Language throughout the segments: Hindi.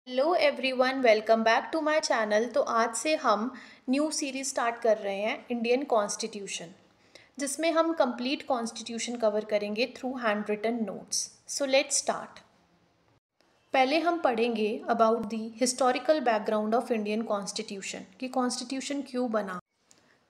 Hello everyone, welcome back to my channel. तो आज से हम न्यू सीरीज स्टार्ट कर रहे हैं इंडियन कॉन्स्टिट्यूशन, जिसमें हम कंप्लीट कॉन्स्टिट्यूशन कवर करेंगे through handwritten notes. So let's start. पहले हम पढ़ेंगे about the historical background of Indian constitution कि कॉन्स्टिट्यूशन क्यों बना।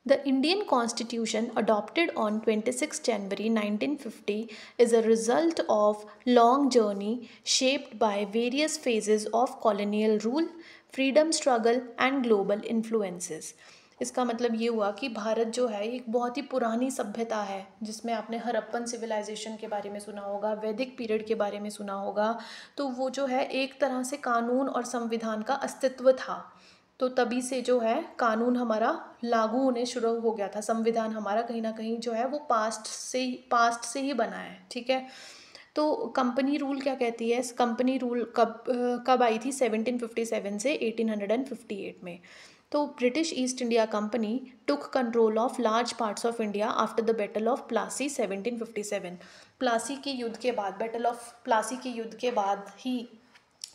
The Indian Constitution, adopted on 26 January 1950, is a result of long journey shaped by various phases of colonial rule, freedom struggle and global influences. इसका मतलब ये हुआ कि भारत जो है एक बहुत ही पुरानी सभ्यता है, जिसमें आपने हड़प्पन सिविलाइजेशन के बारे में सुना होगा, वैदिक पीरियड के बारे में सुना होगा। तो वो जो है एक तरह से कानून और संविधान का अस्तित्व था। तो तभी से जो है कानून हमारा लागू होने शुरू हो गया था। संविधान हमारा कहीं ना कहीं जो है वो पास्ट से ही बना है। ठीक है। तो कंपनी रूल क्या कहती है? कंपनी रूल कब आई थी? 1757 से 1858 में। तो British east India company took control of large parts of India after the battle of Plassey 1757। Plassey के युद्ध के बाद, बैटल ऑफ प्लासी के युद्ध के बाद ही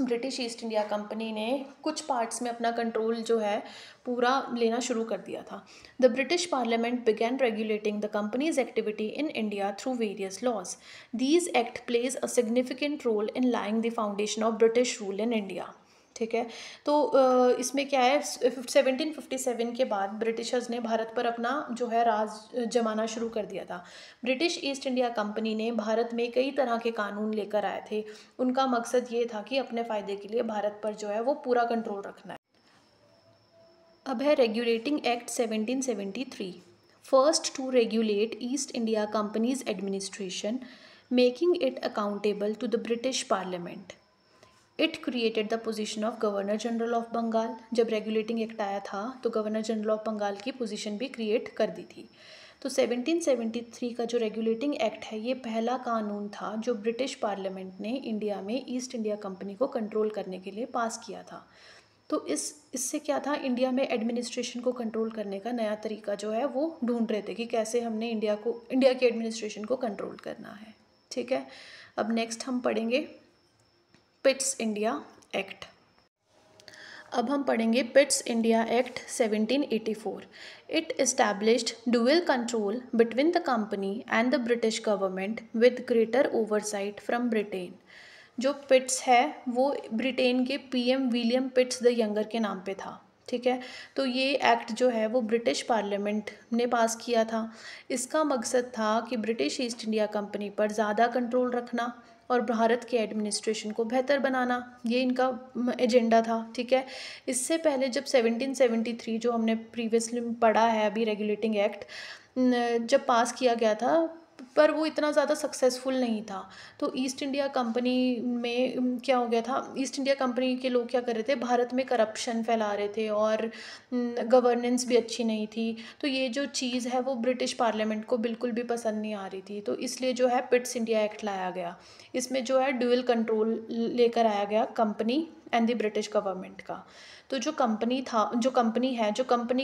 ब्रिटिश ईस्ट इंडिया कंपनी ने कुछ पार्ट्स में अपना कंट्रोल जो है पूरा लेना शुरू कर दिया था। The British parliament began regulating the company's activity in India through various laws. These act plays a significant role in laying the foundation of British rule in India. ठीक है। तो इसमें क्या है, 1757 के बाद ब्रिटिशर्स ने भारत पर अपना जो है राज जमाना शुरू कर दिया था। ब्रिटिश ईस्ट इंडिया कंपनी ने भारत में कई तरह के कानून लेकर आए थे। उनका मकसद ये था कि अपने फ़ायदे के लिए भारत पर जो है वो पूरा कंट्रोल रखना है। अब है regulating act 1773, first to regulate East India company's administration, making it accountable to the British parliament. It created the position of governor general of Bengal. जब रेगुलेटिंग एक्ट आया था तो गवर्नर जनरल ऑफ बंगाल की पोजीशन भी क्रिएट कर दी थी। तो 1773 का जो रेगुलेटिंग एक्ट है, ये पहला कानून था जो ब्रिटिश पार्लियामेंट ने इंडिया में ईस्ट इंडिया कंपनी को कंट्रोल करने के लिए पास किया था। तो इससे क्या था, इंडिया में एडमिनिस्ट्रेशन को कंट्रोल करने का नया तरीका जो है वो ढूंढ रहे थे कि कैसे हमने इंडिया के एडमिनिस्ट्रेशन को कंट्रोल करना है। ठीक है। अब नेक्स्ट हम पढ़ेंगे पिट्स इंडिया एक्ट। अब हम पढ़ेंगे Pitt's India act 1784। It established dual control between the company and the British government with greater oversight from Britain. जो पिट्स है वो ब्रिटेन के पीएम विलियम पिट्स द यंगर के नाम पे था। ठीक है। तो ये एक्ट जो है वो ब्रिटिश पार्लियामेंट ने पास किया था। इसका मकसद था कि ब्रिटिश ईस्ट इंडिया कंपनी पर ज़्यादा कंट्रोल रखना और भारत के एडमिनिस्ट्रेशन को बेहतर बनाना, ये इनका एजेंडा था। ठीक है। इससे पहले जब 1773 जो हमने प्रीवियसली पढ़ा है अभी रेगुलेटिंग एक्ट जब पास किया गया था, पर वो इतना ज़्यादा सक्सेसफुल नहीं था। तो ईस्ट इंडिया कंपनी में क्या हो गया था, ईस्ट इंडिया कंपनी के लोग क्या कर रहे थे, भारत में करप्शन फैला रहे थे और गवर्नेंस भी अच्छी नहीं थी। तो ये जो चीज़ है वो ब्रिटिश पार्लियामेंट को बिल्कुल भी पसंद नहीं आ रही थी। तो इसलिए जो है पिट्स इंडिया एक्ट लाया गया। इसमें जो है ड्यूअल कंट्रोल लेकर आया गया company and the British government का। तो जो कंपनी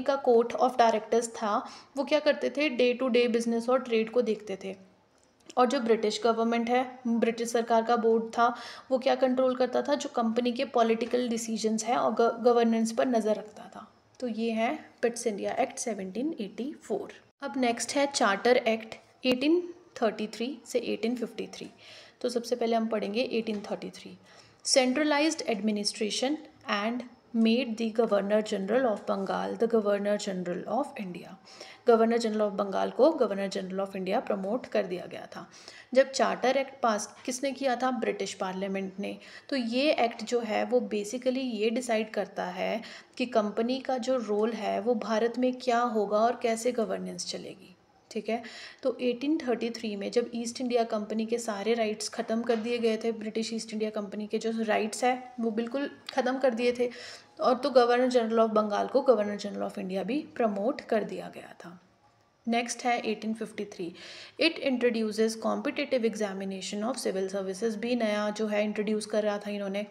का कोर्ट ऑफ डायरेक्टर्स था, वो क्या करते थे, डे टू डे बिजनेस और ट्रेड को देखते थे। और जो ब्रिटिश गवर्नमेंट है, ब्रिटिश सरकार का बोर्ड था, वो क्या कंट्रोल करता था, जो कंपनी के पॉलिटिकल डिसीजंस हैं और गवर्नेंस पर नज़र रखता था। तो ये है पिट्स इंडिया एक्ट 1784। अब नेक्स्ट है चार्टर एक्ट 1833 से 1853। तो सबसे पहले हम पढ़ेंगे 1833। Centralised administration and made the governor general of Bengal the governor general of India. Governor general of Bengal को governor general of India promote कर दिया गया था। जब चार्टर एक्ट पास किसने किया था? ब्रिटिश पार्लियामेंट ने। तो ये एक्ट जो है वो बेसिकली ये डिसाइड करता है कि कंपनी का जो रोल है वो भारत में क्या होगा और कैसे गवर्नेंस चलेगी। ठीक है। तो 1833 में जब ईस्ट इंडिया कंपनी के सारे राइट्स ख़त्म कर दिए गए थे, ब्रिटिश ईस्ट इंडिया कंपनी के जो राइट्स है वो बिल्कुल ख़त्म कर दिए थे, और तो गवर्नर जनरल ऑफ बंगाल को गवर्नर जनरल ऑफ इंडिया भी प्रमोट कर दिया गया था। नेक्स्ट है 1853। It introduces competitive examination of civil services, भी नया जो है इंट्रोड्यूस कर रहा था इन्होंने।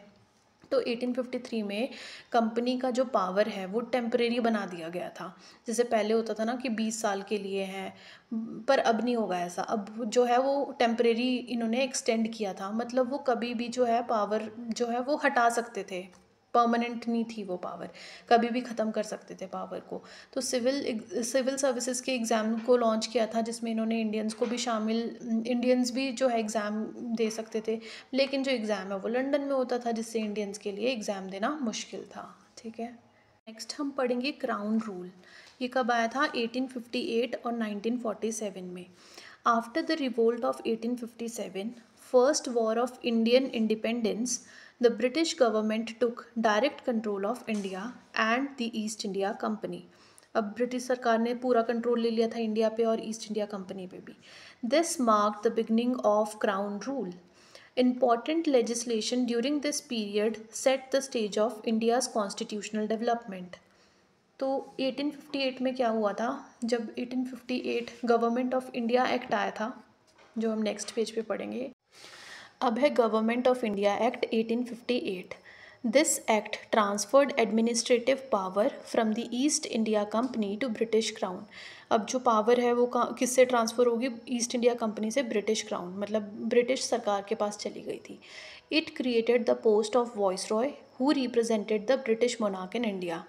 तो 1853 में कंपनी का जो पावर है वो टेम्परेरी बना दिया गया था। जैसे पहले होता था ना कि 20 साल के लिए है, पर अब नहीं होगा ऐसा। अब जो है वो टेम्परेरी इन्होंने एक्सटेंड किया था, मतलब वो कभी भी जो है पावर जो है वो हटा सकते थे। परमानेंट नहीं थी वो पावर, कभी भी ख़त्म कर सकते थे पावर को। तो सिविल सर्विसेज के एग्ज़ाम को लॉन्च किया था, जिसमें इन्होंने इंडियंस भी जो है एग्ज़ाम दे सकते थे, लेकिन जो एग्ज़ाम है वो लंदन में होता था, जिससे इंडियंस के लिए एग्ज़ाम देना मुश्किल था। ठीक है, नेक्स्ट हम पढ़ेंगे क्राउन रूल। ये कब आया था? 1858 और 1947 में। After the revolt of 1857, first war of Indian independence, the British government took direct control of India and the East India company. अब ब्रिटिश सरकार ने पूरा कंट्रोल ले लिया था इंडिया पे और ईस्ट इंडिया कंपनी पे भी। This marked the beginning of crown rule. Important legislation during this period set the stage of India's constitutional development. तो 1858 में क्या हुआ था? जब 1858 गवर्नमेंट ऑफ इंडिया एक्ट आया था, जो हम नेक्स्ट पेज पे पढ़ेंगे। अब है government of India act 1858। This act transferred administrative power from the East India company to British crown. अब जो पावर है वो किससे ट्रांसफ़र होगी? ईस्ट इंडिया कंपनी से ब्रिटिश क्राउन, मतलब ब्रिटिश सरकार के पास चली गई थी। It created the post of viceroy who represented the British monarch in India.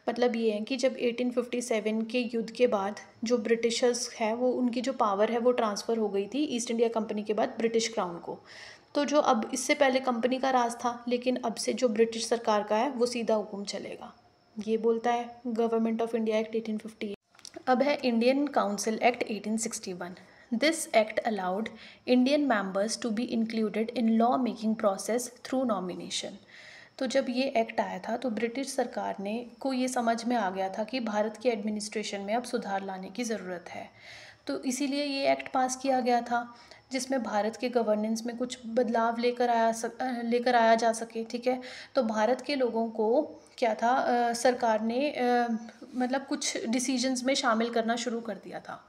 मतलब ये है कि जब 1857 के युद्ध के बाद जो ब्रिटिशर्स है वो उनकी जो पावर है वो ट्रांसफ़र हो गई थी ईस्ट इंडिया कंपनी के बाद ब्रिटिश क्राउन को। तो जो अब इससे पहले कंपनी का राज था, लेकिन अब से जो ब्रिटिश सरकार का है वो सीधा हुक्म चलेगा। ये बोलता है गवर्नमेंट ऑफ इंडिया एक्ट 1858। अब है Indian council act 1861। This act allowed Indian members to be included in law making process through nomination. तो जब ये एक्ट आया था तो ब्रिटिश सरकार को ये समझ में आ गया था कि भारत के एडमिनिस्ट्रेशन में अब सुधार लाने की ज़रूरत है, तो इसीलिए ये एक्ट पास किया गया था, जिसमें भारत के गवर्नेंस में कुछ बदलाव लेकर आया जा सके। ठीक है, तो भारत के लोगों को क्या था, सरकार ने मतलब कुछ डिसीजंस में शामिल करना शुरू कर दिया था।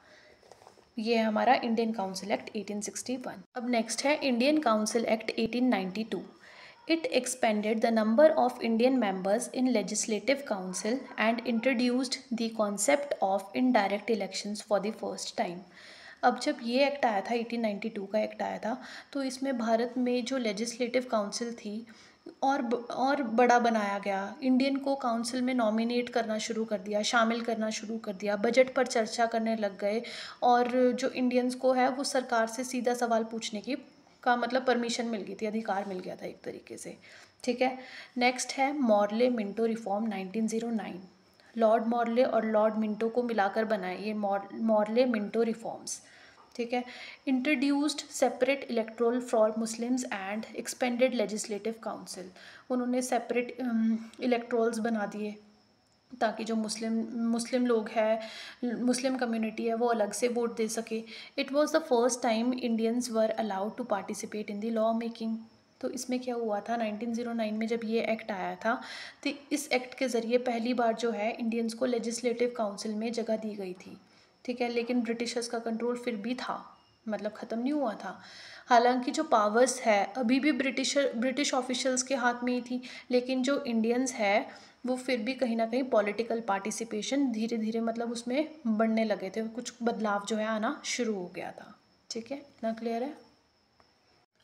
ये है हमारा इंडियन काउंसिल एक्ट 1861। अब नेक्स्ट है Indian council act 1892। It expanded the number of Indian members in Legislative Council and introduced the concept of indirect elections for the first time. अब जब ये एक्ट आया था, 1892 का एक्ट आया था, तो इसमें भारत में जो लेजिस्लेटिव काउंसिल थी और बड़ा बनाया गया। इंडियन को काउंसिल में नॉमिनेट करना शुरू कर दिया, शामिल करना शुरू कर दिया, बजट पर चर्चा करने लग गए, और जो इंडियंस को है वो सरकार से सीधा सवाल पूछने की का मतलब परमिशन मिल गई थी, अधिकार मिल गया था एक तरीके से। ठीक है, नेक्स्ट है Morley Minto reform 1909। Lord Morley और लॉर्ड मिंटो को मिलाकर बनाए ये मॉर्ले मिंटो रिफॉर्म्स। ठीक है, introduced separate electoral for Muslims and expanded legislative council. उन्होंने सेपरेट इलेक्टोरल्स बना दिए ताकि जो मुस्लिम लोग हैं, मुस्लिम कम्युनिटी है, वो अलग से वोट दे सके। It was the first time Indians were allowed to participate in the law making. तो इसमें क्या हुआ था, 1909 में जब ये एक्ट आया था, तो इस एक्ट के ज़रिए पहली बार जो है इंडियंस को लेजिस्लेटिव काउंसिल में जगह दी गई थी। ठीक है, लेकिन ब्रिटिशर्स का कंट्रोल फिर भी था, मतलब ख़त्म नहीं हुआ था। हालांकि जो पावर्स है अभी भी ब्रिटिश ऑफिशियल्स के हाथ में ही थी, लेकिन जो इंडियंस है वो फिर भी कहीं ना कहीं पॉलिटिकल पार्टिसिपेशन धीरे धीरे मतलब उसमें बढ़ने लगे थे, कुछ बदलाव जो है आना शुरू हो गया था। ठीक है, इतना क्लियर है।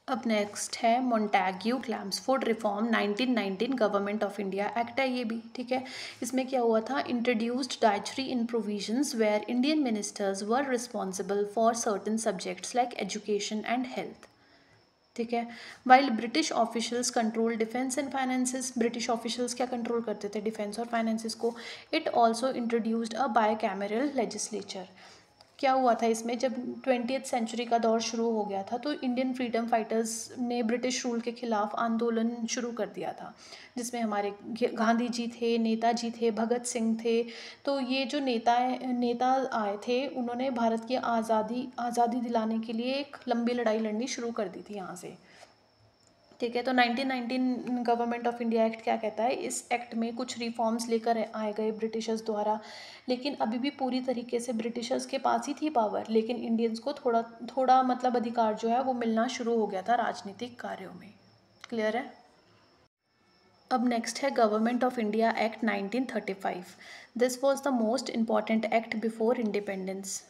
अब नेक्स्ट है Montagu Chelmsford reform 1919 government of India act है ये भी। ठीक है, इसमें क्या हुआ था, introduced dyarchy in provisions where Indian ministers were responsible for certain subjects like education and health. ठीक है, while British officials control defence and finances. British officials क्या कंट्रोल करते थे, डिफेंस और फाइनेंसेस को। It also introduced a bicameral legislature. क्या हुआ था इसमें, जब 20th सेंचुरी का दौर शुरू हो गया था तो इंडियन फ्रीडम फाइटर्स ने ब्रिटिश रूल के खिलाफ आंदोलन शुरू कर दिया था, जिसमें हमारे गांधी जी थे, नेताजी थे, भगत सिंह थे। तो ये जो नेता आए थे, उन्होंने भारत की आज़ादी दिलाने के लिए एक लंबी लड़ाई लड़नी शुरू कर दी थी यहाँ से। ठीक है, तो 1919 गवर्नमेंट ऑफ इंडिया एक्ट क्या कहता है, इस एक्ट में कुछ रिफॉर्म्स लेकर आए गए ब्रिटिशर्स द्वारा, लेकिन अभी भी पूरी तरीके से ब्रिटिशर्स के पास ही थी पावर, लेकिन इंडियंस को थोड़ा थोड़ा मतलब अधिकार जो है वो मिलना शुरू हो गया था राजनीतिक कार्यों में। क्लियर है। अब नेक्स्ट है government of India act 1935। This was the most important act before independence.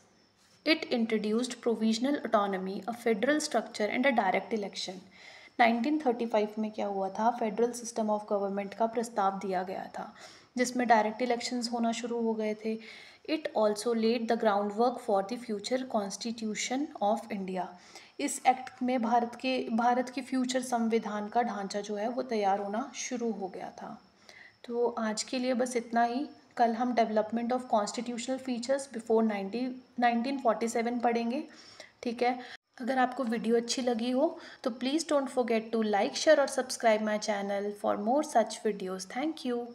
It introduced provisional autonomy, a federal structure, and a direct election. 1935 में क्या हुआ था, फेडरल सिस्टम ऑफ गवर्नमेंट का प्रस्ताव दिया गया था, जिसमें डायरेक्ट इलेक्शंस होना शुरू हो गए थे। It also laid the ground work for the future constitution of India. इस एक्ट में भारत के फ्यूचर संविधान का ढांचा जो है वो तैयार होना शुरू हो गया था। तो आज के लिए बस इतना ही। कल हम development of constitutional features before 1947 पढ़ेंगे। ठीक है। अगर आपको वीडियो अच्छी लगी हो तो please don't forget to like, share और subscribe my channel for more such videos. Thank you.